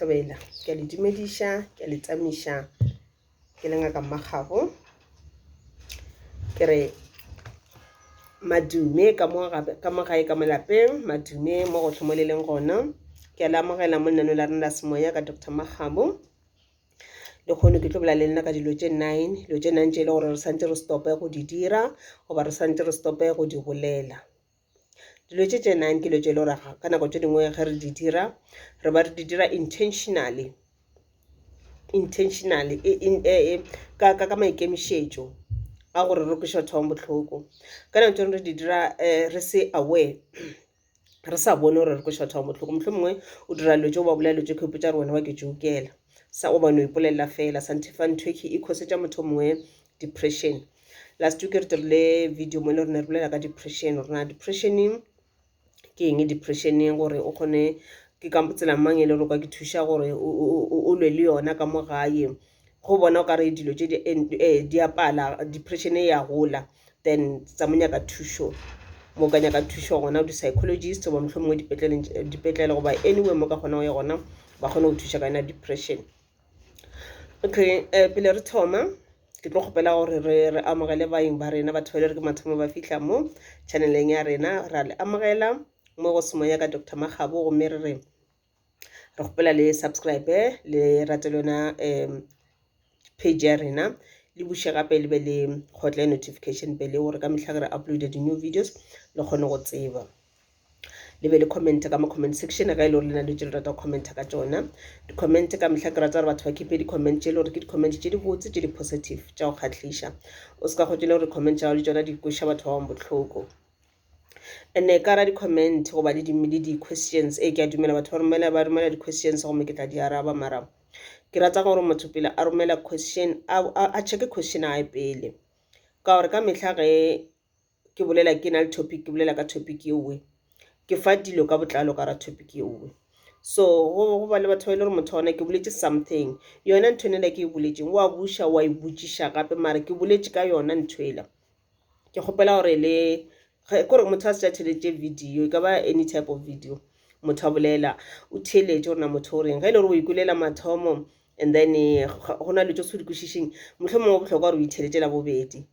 Thobela ke le dumedisha ke le tsamisha ke le ngaka Makgabo ke re madume ka mo gae ka malapeng madume mo go tlhomoleleng gona ke la amogela mo nnano la rena semoya ka Dr. Makgabo le kgone ke tlo bola le nna ka dilo tše 9 dilo tše 9 tše le gore re santse re stope go di dira goba re santse re stope go di bolela dilo tše 9 ke dilo tše le gore ka nako tše dingwe ge re di dira re ba re di dira intentionally ka maikemišetšo a gore re kweša batho ba bohloko ka nako tše re di dira re se aware re sa bone gore re kweša batho ba bohloko mohlomongwe o dira dilo tšeo ba bolela dilo tše ke ipotša re wena wa ke jokela sa o ba no ipolelela fela santefa ntho e khosetša motho mongwe depression last week re dirile video mo le rena re bolela ka depression rena depression ke eng depression gore o kgone ke ka tsela mang e le gore ka ke thuša gore o lwe le yona ka mo gae go bona o ka re dilo tše di apala depression e ya gola then tsa mo nyaka thušo mo ka nyaka thušo gona di psychologist goba mohlomongwe dipetlele goba anyway mo ka kgona go ya gona ba kgone go thuša ka yona depression. Okay, pele re thoma ke tlo kgopela gore re amogele baeng ba rena batho ba le re ke mathomo ba fihla mo channeleng ya rena ra le amogela mo go semoya ka Dr. Makgabo gomme re kgopela le subscribe le rate lona page ya rena le buše gape le be le kgotle notification bell gore ka mehla ke re upload di new videos le kgone go tseba le be le comment ka mo comment section ga ile gore lena le tšele rata comment ka tšona di comment ka mehla ke rata gore batho ba kepe di comment tše le gore ke di comment tše di botse tše di positive tša go kgatlhiša o se ka go tšele gore comment tša le tšona di kweša batho ba bohloko ene ka ra di comment goba le di questions ke a dumela batho ba romela di questions gomme ke tla di araba mara ke rata gore motho pele a romela question a check question a pele ka gore ka mehla ge ke bolela ke na le topic ke bolela ka topic ye ke fa dilo ka botlalo ka ra topic ye so go ba le batho ba ile gore motho ona ke boletše something yona ntho ena ke e boletšeng wa buša wa ibotšiša gape mara ke boletše ka yona nthoela ke kgopela gore le gore motho a se tšateletše video ka ba any type of video motho a bolela o theeletše gore na motho o reng ga ile gore o ikulela mathomo and then go na le tšo se di kwešišeng mohlomongwe o bohlokwa gore o itheeletše la bobedi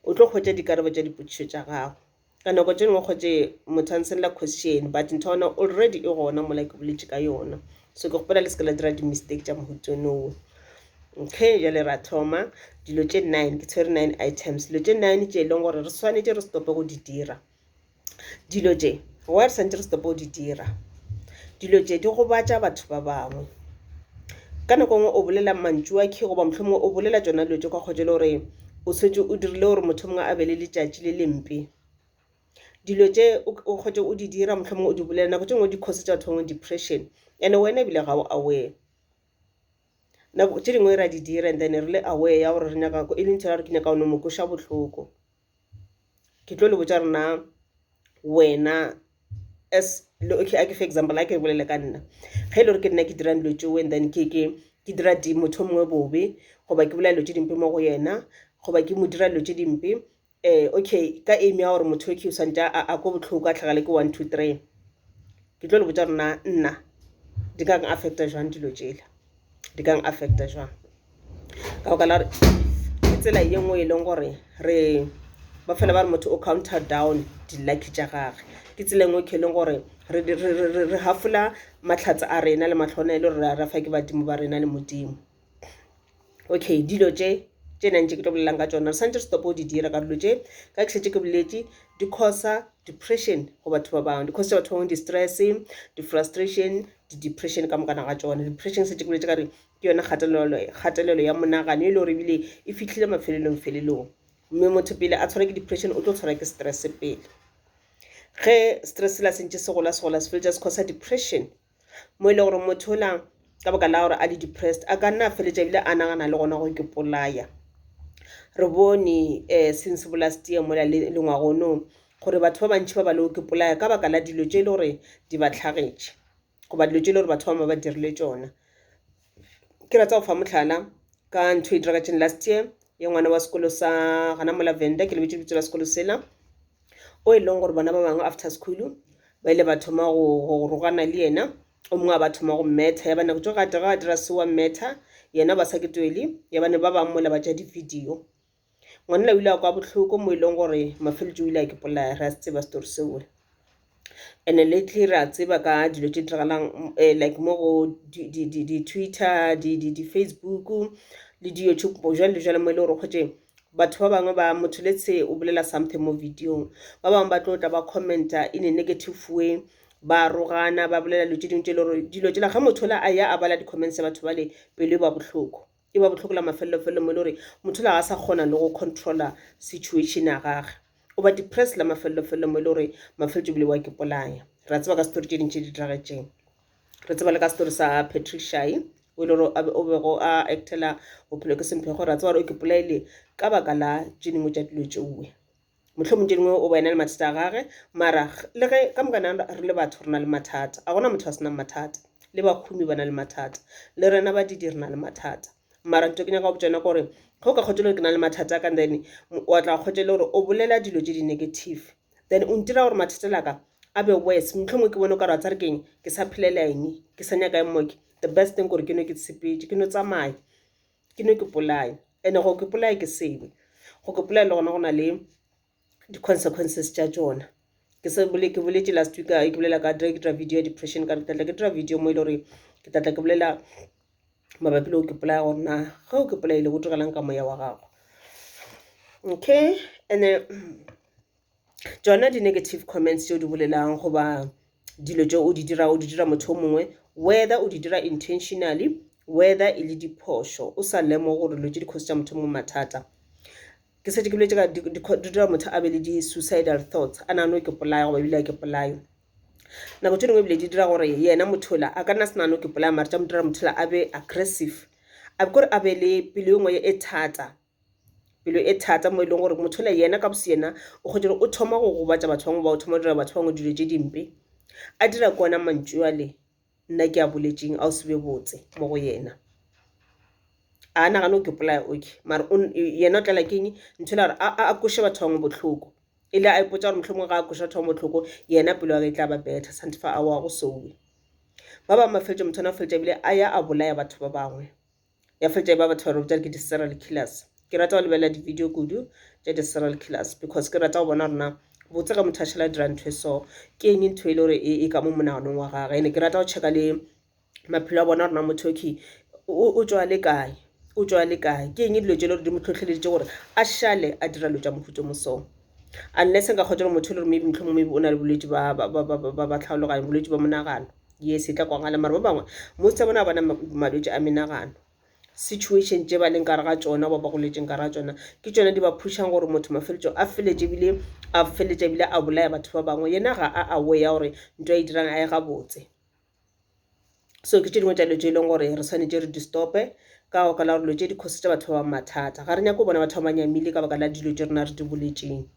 o tlo kgwetša dikarabo tša dipotšišo tša gago ka nako tše dingwe kgwetše motho a nsenela question but ntho ona already e gona mola ke boletše ka yona so ke kgopela le se ka la dira di-mistake tša mohutsonoo. Okay, jale ra thoma dilo tše 9 ke tshwere 9 items dilo tše 9 tše e leng gore re swanetše re stope go di dira dilo tše wa re santse re stope go di dira dilo tše di gobatša batho ba bangwe ka nako ngwe o bolela mantšu a ke goba mohlomongwe o bolela tšona dilo tše ka kgotšele gore o swetse o dirile gore motho mongwe a be le letšatši le lempe dilo tše o kgotše o di dira mohlomongwe o di bolela nako tše ngwe di cause tša batho bangwe depression and wena ebile ga o aware nako tše dingwe ra di dira and then re le aware ya gore re nyaka e le ntho ya gore ke nyaka ono mo kweša bohloko ke tlo le botša rena wena okay a ke for example a ke bolele ka nna ge e le gore ke nna ke dira dilo tšeo and then ke dira motho mongwe bobe goba ke bolela dilo tše dimpe mo go yena goba ke mo dira dilo tše dimpe okay ka aim ya gore motho ke o santse a ko bohloko a tlhagale ke 1 2 3 ke tlo le botša rena nna di ka affecta jwang dilo tšela di ka affecta jwang ka go la ke tsela ye nngwe e leng gore re ba fela ba re motho o counter down di-lucky tša gage ke tsela nngwe ke leng gore re hafola mahlatse a rena le mahlona e le gore ra fa ke badimo ba rena le modimo. Okay, dilo tše nantše ke tlo bolelang ka tšona re santse re stope go di dira ka dilo tše ka ke šetše ke boletše di causa depression go batho ba bangwe di causa batho ba bangwe di-stress di-frustration di-depression ka mokana ga tšona depression šetše ke boletše ka re ke yona kgatelelo ya monagano e le gore ebile e fihlile mafelelong mme motho pele a tshwara ke depression o tlo tshwara ke stress pele ge stress la sentše se gola se feletša se causa depression mo e le gore motho ola ka baka la gore a le depressed a ka nna a feletša ebile a nagana le gona go ke polaya re bone since last year mola le ngwagono gore batho ba bantši ba ba le ke polaya ka baka la dilo tše e le gore di ba tlhagetše goba dilo tše e le gore batho ba ba dirile tšona ke rata go fa mohlala ka ntho e dira ka last year ye ngwana wa sekolo sa gana mola Venda ke le bitšo la sekolo sela o e leng gore bana ba bangwe after school ba ile ba thoma go rogana le yena o mongwe a ba thoma go mmetha ya bana go ga dira sewa mmetha yena ba sa ke twele ya bane ba bang mola ba tša di-video ngwanela o ile a kwa bohloko mo e leng gore mafeletšo o ile a ke polaya re a se tseba story seo and lately re a tseba ka dilo tše diragalang like mo go di-Twitter di-Facebook le di-YouTube jwale le jwale mo e le gore kgotše batho ba bangwe ba motho letse o bolela something mo videong ba bangwe ba tlo tla ba commenta in a negative way ba rogana ba bolela dilo tše dingwe tše le gore dilo tšela ga motho la a ya a bala di-comments ya batho ba le pelo e ba bohloko la mafelelo mo e le gore motho la ga sa kgona le go controla situation ya gage o ba depressed la mafelelo mo e le gore mafeletšo bile wa ke polaya re a tseba ka story tše dintšhe di diragetseng re tseba le ka story sa Patrick Shai o ile o bego a actela bophelo ke semphego re a tseba gore o ke polaile ka baka la tše dingwe tša dilo tšeue mohlomong tše dingwe o ba ena le mathata a gage mara le ge ka mokana re le batho re na le mathata a gona motho a senang mathata le bakhumi ba na le mathata le rena badidi re na le mathata mara nto ke nyaka go botšana gore ga o ka kgotšele ke na le mathata ka then wa tla kgotšele gore o bolela dilo tše di-negative then o ntira gore mathata laka a be worse mohlomong ke bone o ka re wa tsa re keng ke sa phelela eng ke sa nyaka emoke the best thing gore ke no ke tsepetše ke no tsamaya ke no ke polaya and go ke polaya ke sebe go ke polaya le gona go na le di-consequences tša tšona ke boletše last week ke bolela ka ke dira video ya depression ka re tlatla ke dira video mo e le gore ke tlatla ke bolela mabapi le o ke polaya gore na ga o ke polaile go direlang ka moya wa gago okay and then tšona di-negative comments tšeo di bolelang goba dilo tšeo o di dira motho o mongwe whether o di dira intentionally whether e le diphošo o sa lemo gore dilo tše di cause tša motho mongwe mathata ke setse ke boletse ka di dira motho a be le di-suicidal thoughts a nano ke polaya goba ebile a ke polayo nako tše dingwe ebile di dira gore yena motho la a ka nna se nano ke polaya mara tša mo dira motho la a be aggressive a be kore a be le pelo engwe e thata pelo e thata mo e leng gore motho la yena ka bose yena o kgotse o thoma go gobatša batho bangwe ba o thoma go dira batho bangwe dilo tše dimpe a dira kona mantšu ale nna ke a boletšeng a o se be botse mo go yena a nagane o ke polaya okay mara yena o tlala keng ntho la gore a koše batho bangwe bohloko e le a ipotsa gore mohlomong ga a koša batho bangwe bohloko yena pelo ya ge e tla ba better santefa a wa go sowe ba bangwe mafeletša motho ana feletša ebile a ya a bolaya batho ba bangwe ya feletša e ba batho ba re botsa ke di-serial killers ke rata go lebelela di-video kudu tša di-serial killers because ke rata go bona rona botse ka motho a šhala dira ntho e so ke eng ntho e le gore e ka mo monaganong wa gage ene ke rata go checka le maphelo a bona rona motho okay o tswa le kae o tswa le kae ke eng dilo tše le gore di mo tlhotlheleditše gore a šale a dira dilo tša mohuto mosong unless nka kgotsa gore motho le gore maybe mohlomong maybe o na le bolwetši ba tlhaologane bolwetši ba monagano yes e tla kwangala mara ba bangwe most tsa bona bana malwetši a menagano situation tše ba leng kare ga tšona ba ba go letšeng kare ga tšona ke tšona di ba pushang gore motho mafeletšo a feletše ebile a bolaya batho ba bangwe yena ga a aware ya gore ntho a e dirang a e gabotse so ke tše dingwe tša dilo tše e leng gore re tshwanetse re di stope ka baka la gore dilo tše di causetša batho ba mathata ga re nyako bona batho ba banyamile ka baka la dilo tše rena re di boletšeng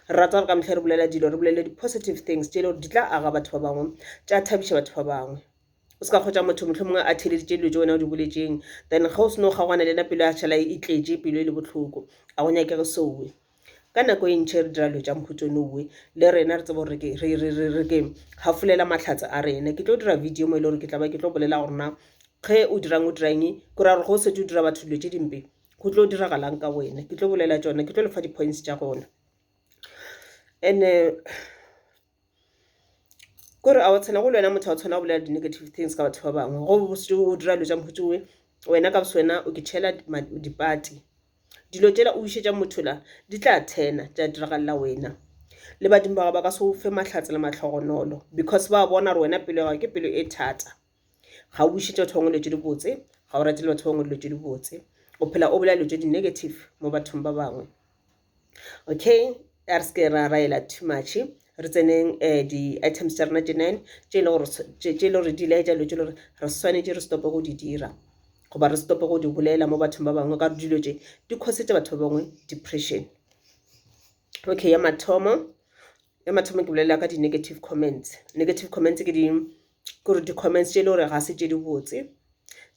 re rata gore ka metlha re bolela dilo re bolele di-positive things tše e le gore di tla aga batho ba bangwe tša thabiša batho ba bangwe o se ka kgotsa motho mohlomongwe a theleditše dilo tše wena o di boletšeng then ga o seno kgaogana le ena pelo ya šhala e tletše pelo e le bohloko a go nyakege sowe ka nako e ntšhe re dira dilo tša mohutsone owe le rena re tsebo gore re ke gafolela mahlatse a rena ke tlo dira video mo e le gore ke tla ba ke tlo bolela gorena ge o dirang ko ra gore go setse o dira batho dilo tše dimpe go tlo diragalang ka wena ke tlo bolela tšona ke tlo lefa di-points tša gona and kore a wa tshwana go le wena motho a o tshwana go bolela di-negative things ka batho ba bangwe go bose o dira dilo tša mohutsone wena ka bose wena o ke tšhela dipati dilo tšela o išetša motho la di tla thena tša diragalela wena le badimo ba ba ka se o fe mahlatse le matlhogonolo because ba bona gore wena pelo ya ke pelo e thata ga o išetša batho bangwe dilo tše di botse ga o ratile batho bangwe dilo tše di botse o phela o bolela dilo tše di-negative mo bathong ba bangwe okay a re seke ra raela too much re tseneng di-items tša rena tše9 tše e le gore di laetša dilo tše le gore re swanetše re stope go di dira goba re stope go di bolela mo bathong ba bangwe ka dilo tše di causetša batho ba bangwe depression okay ya mathomo ke bolela ka di-negative comments ke gore di-comments tše e le gore ga se tše di botse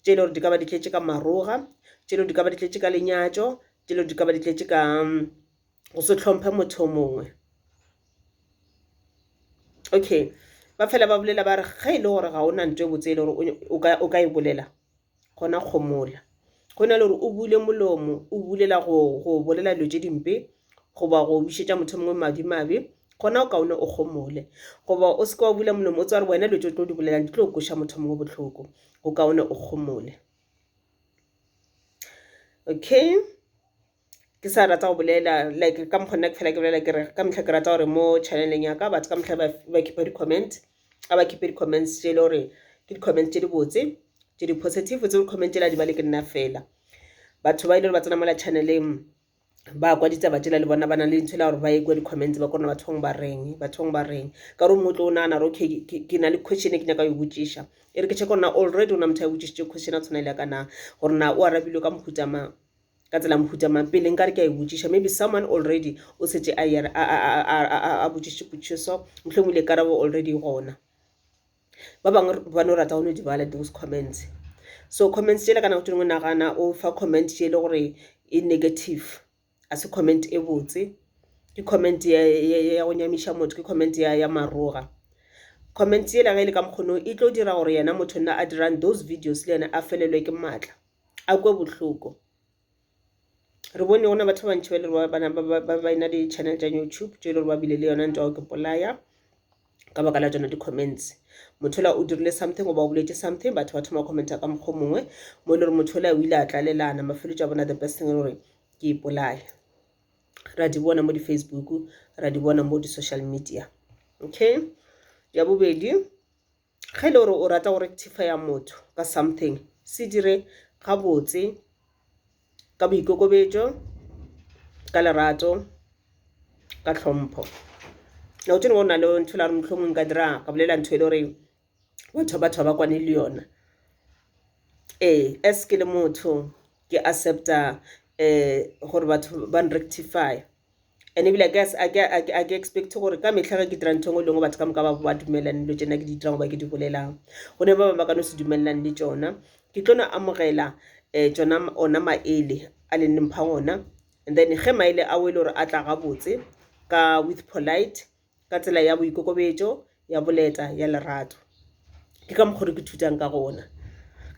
tše e le gore di ka ba di tletše ka maroga tše e le gore di ka ba di tletše ka lenyatšo tše e le gore di ka ba di tletše ka go se hlomphe motho mongwe okay ba fela ba bolela ba re ge ile gore ga ona ntwe botse ile gore o ka e bolela gona kgomola gona le gore o bule molomo o bulela go bolela dilo tse dimpe goba go bišetša motho mongwe madimabe gona o kaone o kgomole goba o se ka wa bula molomo o tsa re wena dilo tse tlo di bolelang di tlo koša motho mongwe botlhoko o kaone o kgomole. Okay, ke sa rata go bolela like ka mokgona ke fela ke bolela ke re ka mehla ke rata gore mo channeleng ya ka batho ka mehla ba keep di-comment ga ba keep di-comments tse le gore ke di-comments tse di botse tse di-positive tse di-comment tse la di ba le ke nna fela batho ba ile gore ba tsena mola channeleng ba kwa ditaba tšela le bona ba na le ntho la gore ba ye kwa di-comments ba kgona bathong ba reng ka gore motho o nagana gore okay ke na le question e ke nyaka go botšiša e re ke check ona already o na motho a botšišitše question a tshwana le ka na gore na o arabilwe ka mohutama ka tsela mohutama pele nka re ke a e botšiša maybe someone already o setse a botšišitše potšišo mohlomong le karabo already gona ba bangwe ba no rata go no di bala those comments so comments tšela ka nako tse dingwe nagana o fa comment tše le gore e negative a se comment e botse ke comment ya go nyamiša motho ke comment ya maroga comment yela ge le ka mokgono e tlo dira gore yena motho nna a dirang those videos le yena a felelwe ke maatla a kwe bohloko re bone gona batho ba bantši ba ina di-channel tša YouTube tše le gore ba bile le yona ntwa ke polaya ka baka la tsona di-comments motho la o dirile something o ba o boletse something batho ba thoma commenta ka mokgwa mongwe mo le gore motho la o ile a tlalelana mafelo tša bona the best thing gore ke ipolaya ra di bona mo di-Facebook ra di bona mo di-social media. Okay, ya bobedi ge le gore o rata go rectifya motho ka something se dire gabotse ka boikokobetšo ka lerato ka tlhompho na o tsene go na le ntho la re mohlomong ka dira ka bolela ntho e le gore batho ba kwane le yona as ke le motho ke accepta gore batho ba rectify and ebile a ke expect gore ka mehla ge ke dira ntho ngwe le ngwe batho ka moka ba dumelane le tsena ke di dirang ba ke di bolelang go ne ba bangwe ba ka no se dumelelane le tsona ke tlo na amogela tsona ona maele a le mpha ona and then ge maele a wele gore a tla gabotse ka with polite ka tsela ya boikokobetšo ya boleta ya lerato ke ka mokgwa ke thutang ka gona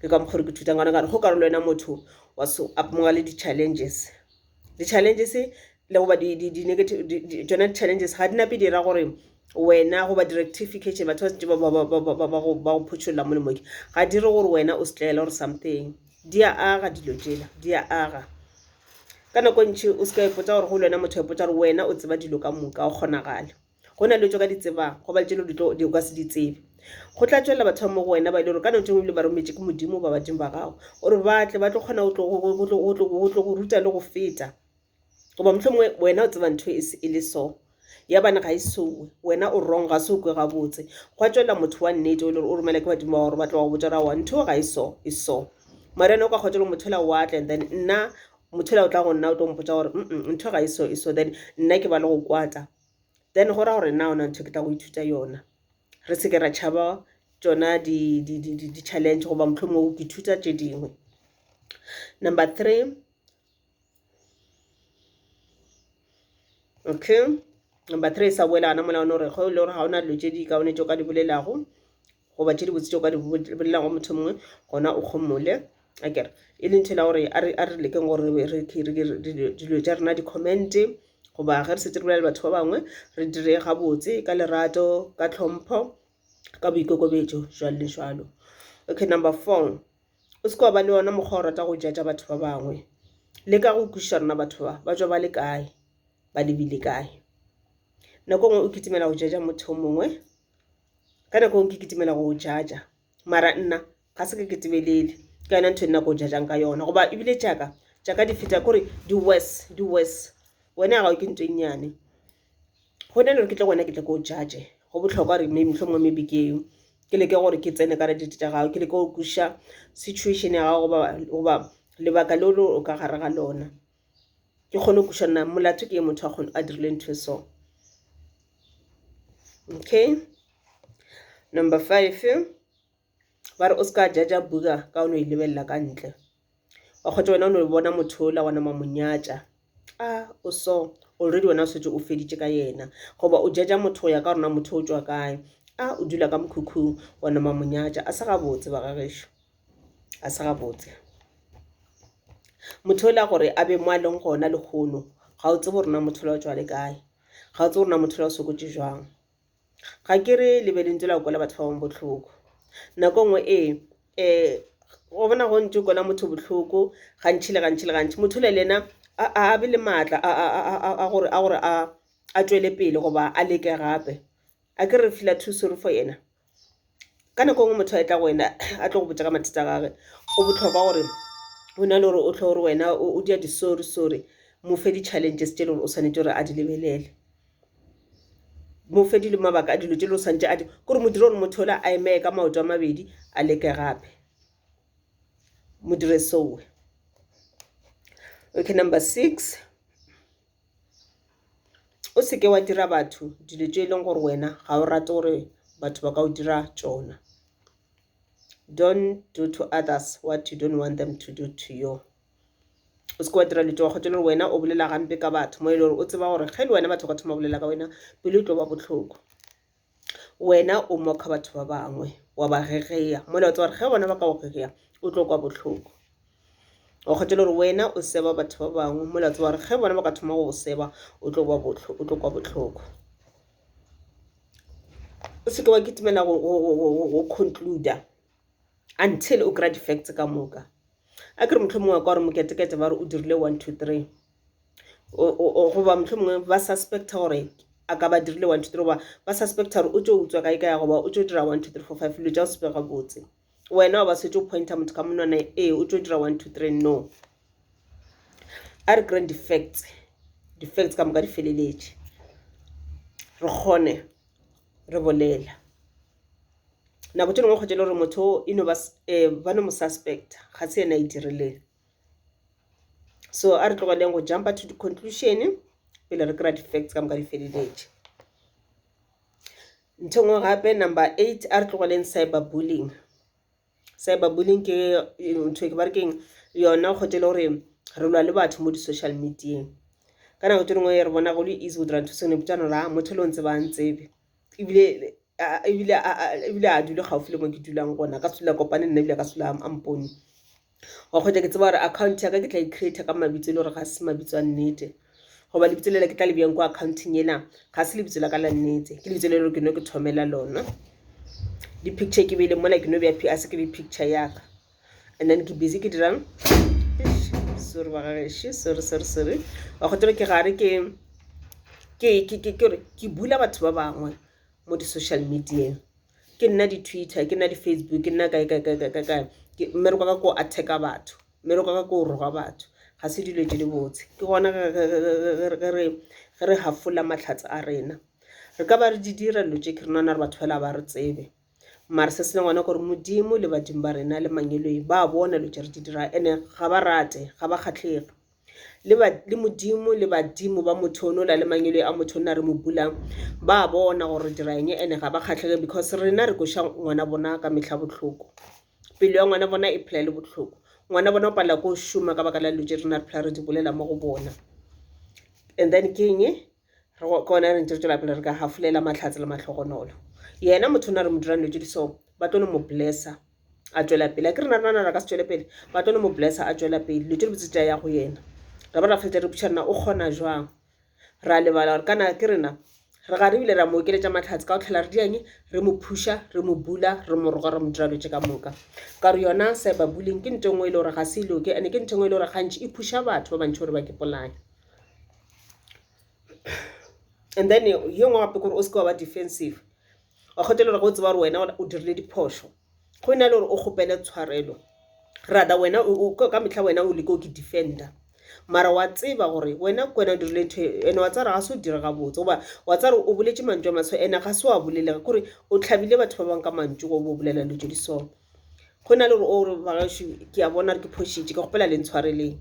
ke ka mokgwa ke thutang ka gona go ka re le wena motho wa so apmonga le di-challenges le goba di-negative tsona di-challenges ga di nape dira gore wena goba di-rectification batho ba go photšolola mo le moke ga dire gore wena o setlaela gore something di a aga dilo tšela di a aga ka nako ntši o se ka ipotsa gore go le wena motho a ipotsa gore wena o tseba dilo ka moka o kgonagale go na le tso ka di tsebang go ba le tšelo di ka se di tsebe go tla tswelela batho mo go wena ba ile gore ka nako tse ngwe ba rometše ke modimo ba badimo ba gago gore batle ba tlo kgona go go ruta le go feta goba mohlomongwe wena o tseba ntho e le so ya bana ga e sowe wena o wrong ga se o kwe gabotse go a tswelela motho wa nnete o ile gore o romela ke badimo ba gore ba tlo go botsa ra wa ntho ga e so mara ene o ka kgotsa motho la wa tla and then nna motho la o tla go nna o tlo mpotsa gore ntho ga e so then nna ke ba le go kwata then go ra gore nna ona ntho ke tla go ithuta yona re se ke ra tšhaba tsona di-challenge goba mohlomongwe ke ithuta tše dingwe. Number 3, okay, number 3 sa boela ana mola gore go le gore ga ona dilo tše di kaone tšeo ka di bolelago goba tše di botse tšeo ka di bolelago motho mongwe gona o kgomole akere e le ntho la gore a re lekeng gore dilo tša rena di-comment goba ge re setse re bolela le batho ba bangwe re dire gabotse ka lerato ka tlhompho ka boikokobetšo jwalo le jwalo. Okay, number 4, o se ka ba le yona mokgwa o rata go judge batho ba bangwe le ka go kwešiša rona batho ba tswa ba le kae ba lebile kae. Nako ngwe o kitimela go judge motho mongwe ka nako ngwe ke kitimela go judge mara nna ga se ke kitibelele ka yona ntho nna go judgeang ka yona goba ebile tšaka di feta kore di worse wena ga o ke ntho e nnyane go ne le gore ke tle gona ke tle go judge go botlhokwa re mohlomongwe maybe ke leke gore ke tsene ka dite tša gago ke leke go kwešiša situation ya gago goba lebaka le o ka gare ga lona ke kgone go kwešiša nna molato ke ye motho a dirile ntho so. Okay, number 5, ba re o se ka judge buka ka o no e lebelela ka ntle wa kgotsa wena o no bona motho la wana mamonyatša o so already wena o setse o feditše ka yena goba o judge motho ya ka rona motho o tswa kae o dula ka mokhukhung wa noma monyatša a sa gabotse ba gagešo a sa gabotse motho ola gore a be mo a leng gona le kgono ga o tsebe rena motho wa tswa le kae ga o tsebe rena motho wa sokotse jwang ga ke re le be le ntse la kola batho ba bang botlhoko nako nngwe go bona go ntse kola motho botlhoko gantši le gantši motho le lena a be le maatla a gore a tswele pele goba a leke gape a ke re feel too sorry for yena ka nako nngwe motho a etla go wena a tlo go botsa ka mathata a gagwe go botlhokwa gore o na le gore o tlho gore wena o dia di-sorry mo fe di-challenges tse le gore o tshwanetse gore a di lebelele mo fe di le mabaka a dilo tse le o santse a di gore mo dire gore motho ola a emeye ka maoto a mabedi a leke gape mo dire sowe okay number 6 o seke wa dira batho dilo tse e leng gore wena ga o rate gore batho ba ka o dira tsona don't do to others what you don't want them to do to you o seke wa dira dilo go tshwana le wena o bolela gampe ka batho mo e le gore o tseba gore ge le wena batho ka thoma bolela ka wena pele o tlo ba botlhoko wena o moka batho ba bangwe wa ba gegeya mo le tswa gore ge bona ba ka go gegeya o tlo kwa botlhoko o kgotela gore wena o seba batho ba bangwe mo le tswa gore ge bona ba ka thoma go seba o tlo kwa botlhoko o seke wa kitimela go conclude until o kry di-facts ka moka a ke re motlho mongwe ka gore moketekete ba re o dirile 1 2 3 goba motlho mongwe ba suspecta gore a ka ba dirile 1 2 3 goba ba suspecta gore o tlo utswa kae kae goba o tlo dira 1 2 3 4 5 lo ja o sepega botse wena wa ba setse o pointa motho ka monwana o tlo dira 1 2 3 no a re kry di-facts ka moka di feleletše re kgone re bolela nako tse dingwe kgotse le gore motho eno ba no mo suspect ga se ena e dirileng so a re tlogeleng go jumpa to the conclusion pele re kry di-facts ka moka di feleletše ntho ngwe gape number 8 a re tlogeleng cyberbullying ke ntho ke ba re keng yona kgotse le gore re lwa le batho mo di-social medieng ka nako tse dingwe re bona go le easy go dira ntho sengwe botsana ra motho le o ntse ba ntsebe ebile a dule gaufi le mo ke dulang gona ka sula kopane nna ebile ka sula a mpone wa kgotsa ke tseba gore account ya ka ke tla i-create ka mabitso e le gore ga se mabitso a nnete goba lebitso le ke tla le bjang ko accounting ena ga se lebitso la ka la nnete ke lebitso le le ke no ke thomela lona di-picture ke beile mola ke no bja a se ke di-picture yaka and then ke busy ke dirang sorry ba gageshe sorry wa kgotsa ke gare ke bula batho ba bangwe mo di-social media ke nna di-Twitter ke nna di-Facebook ke nna kae mmereko ka ko attacka batho mmereko ka ko roga batho ga se dilo tse di botse ke gona re hafola matlhatsa a rena re ka ba re di dira dilo tse ke rena re batho fela ba re tsebe mare se se ngwana gore modimo le badimo ba rena le manyelong ba bona dilo tse re di dira ene ga ba rate ga ba kgatlhege le modimo le badimo ba motho ono la le manyelo a motho nna re mo bulang ba bona gore dira eng ene ga ba kgatlhege because rena re koša ngwana bona ka mehla botlhoko pelo ya ngwana bona e phela le botlhoko ngwana bona o pala ko šoma ka baka la dilo tse rena re phela re di bolela mo go bona and then ke eng re kona re ntse re tswela pele re ka hafolela matlhatse le matlhogonolo yena motho na re mo dirang dilo tse di so ba tlo mo blessa a tswela pele a ke rena rena ra ka se tswele pele ba tlo mo blessa a tswela pele dilo tse di botse tša ya go yena ra ba ra fetsa re pušana o kgona jwang ra lebala gore kana ke rena re ga re bile ra mo okeletša matlhatse ka go tlhela re diang re mo phusha re mo bula re mo roga re mo dira dilo tše ka moka ka re yona cyberbullying ke ntho ngwe e le gore ga se iloke ande ke ntho ngwe e le gore gantši e phusha batho ba bantši gore ba ke polane and then yo ngwe gape kore o seke wa ba defensive wa kgotela gore go tseba gore wena o dirile diphošo go ena le gore o kgopele tshwarelo rata wena ka mehla wena o leke o ke defender mara wa tseba gore wena kwena o dirile ntho ene wa tsara ga se o dira gabotse goba wa tsara o boletse mantšu a maswe ene ga se wa bolelega kore o tlhabile batho ba bang ka mantšu go bo bolela dilo tse di sona go na le gore o re bagašo ke a bona re ke phošitše ka gopela le ntshwareleng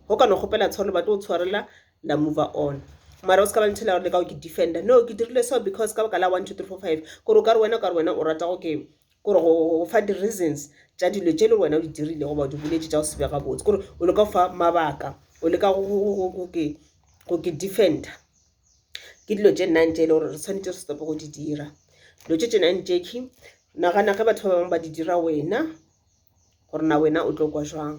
go ka no gopela tshwarelo batho o tshwarela la move on mara o se ka ba nthela gore le ka o ke defender no ke dirile so because ka baka la 1 2 3 4 5 kore o ka re wena o rata go ke kore go fa di-reasons tša dilo tše le wena o di dirile goba o di boletse tša go se bega botse kore o le ka fa mabaka o le ka go ke defender ke dilo tše nnang tše e le gore re tshwanetse re stope go di dira lo tše tšena Jackie nagana ge batho ba bangwe ba di dira wena gore na wena o tlo kwa jwang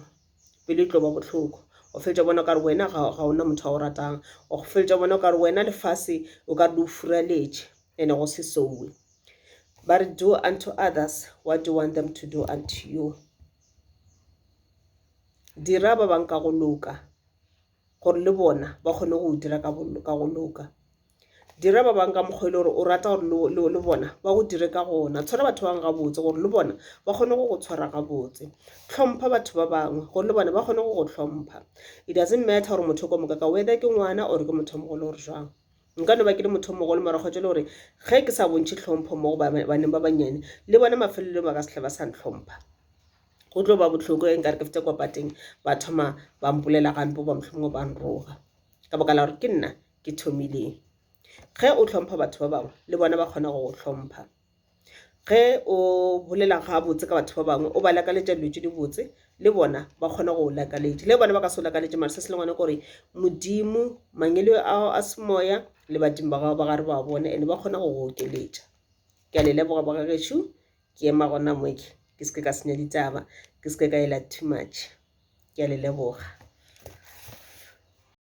pele e tlo ba botlhoko o fetša bona ka re wena ga ona motho a o ratang o fetša bona ka re wena lefase o ka re o furaletše ene go se sowe ba re do unto others what you want them to do unto you dira ba bang ka go loka gore le bona ba kgone go dira ka go loka dira ba bang ka mokgwa gore o rata gore le bona ba go dire ka gona tshwara batho ba bang gabotse gore le bona ba kgone go tshwara gabotse tlhompha batho ba bangwe gore le bona ba kgone go tlhompha it doesn't matter gore motho ko moka ka whether ke ngwana or ke motho mogolo gore jwang nka no ba ke le motho mogolo mara go tšele gore ge ke sa bontšhe tlhompho mo baneng ba bannyane le bona mafelelong ba ka setlha ba sa ntlhompha go tlo ba botlhoko e nkare ke fete kwa pateng ba thoma ba mpolela gampe ba mohlomongwe ba nroga ka baka la gore ke nna ke thomileng ge o tlhompha batho ba bangwe le bona ba kgona go tlhompha ge o bolela gabotse ka batho ba bangwe o ba lakaletša dilo tše di botse le bona ba kgona go lakaletša le bona ba ka se lakaletše mara se se lengwane kore modimo mangelo ao a semoya le badimo ba gago ba gare ba bone ene ba kgona go go okeletša ke a le leboga bagagešo ke ema gona moke ke se ka senya ditaba ke se ka ela too much ke a le leboga